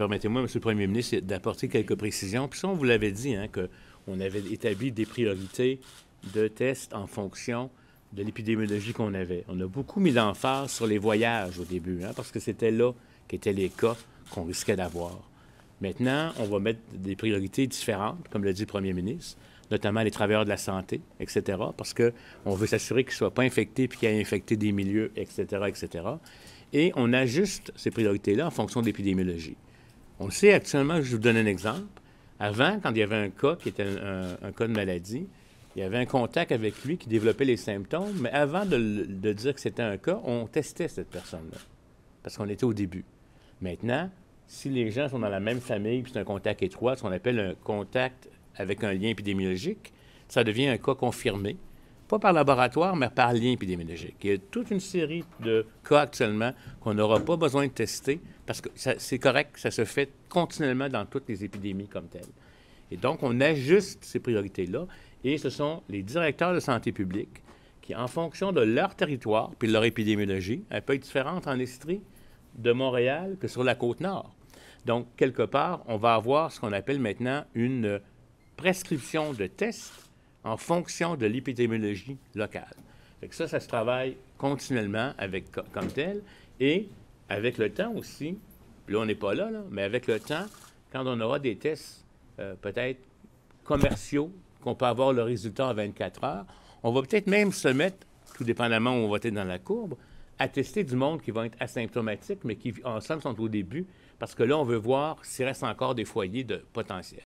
permettez-moi, Monsieur le Premier ministre, d'apporter quelques précisions. Puis ça, on vous l'avait dit, hein, qu'on avait établi des priorités de tests en fonction de l'épidémiologie qu'on avait. On a beaucoup mis l'emphase sur les voyages au début, hein, parce que c'était là qu'étaient les cas qu'on risquait d'avoir. Maintenant, on va mettre des priorités différentes, comme l'a dit le Premier ministre, notamment les travailleurs de la santé, etc., parce qu'on veut s'assurer qu'ils ne soient pas infectés puis qu'ils aient infecté des milieux, etc., etc. Et on ajuste ces priorités-là en fonction de l'épidémiologie. On le sait actuellement, je vous donne un exemple. Avant, quand il y avait un cas qui était un cas de maladie, il y avait un contact avec lui qui développait les symptômes, mais avant de dire que c'était un cas, on testait cette personne-là, parce qu'on était au début. Maintenant, si les gens sont dans la même famille, puis c'est un contact étroit, ce qu'on appelle un contact avec un lien épidémiologique, ça devient un cas confirmé, pas par laboratoire, mais par lien épidémiologique. Il y a toute une série de cas actuellement qu'on n'aura pas besoin de tester, parce que c'est correct, ça se fait continuellement dans toutes les épidémies comme telles. Et donc, on ajuste ces priorités-là, et ce sont les directeurs de santé publique qui, en fonction de leur territoire puis de leur épidémiologie, elle peut être différente en Estrie de Montréal que sur la Côte-Nord. Donc, quelque part, on va avoir ce qu'on appelle maintenant une prescription de tests en fonction de l'épidémiologie locale. Fait que ça se travaille continuellement comme tel, et avec le temps aussi, là, on n'est pas là, mais avec le temps, quand on aura des tests peut-être commerciaux, qu'on peut avoir le résultat en 24 heures, on va peut-être même se mettre, tout dépendamment où on va être dans la courbe, à tester du monde qui va être asymptomatique, mais qui, en somme, sont au début, parce que là, on veut voir s'il reste encore des foyers de potentiel.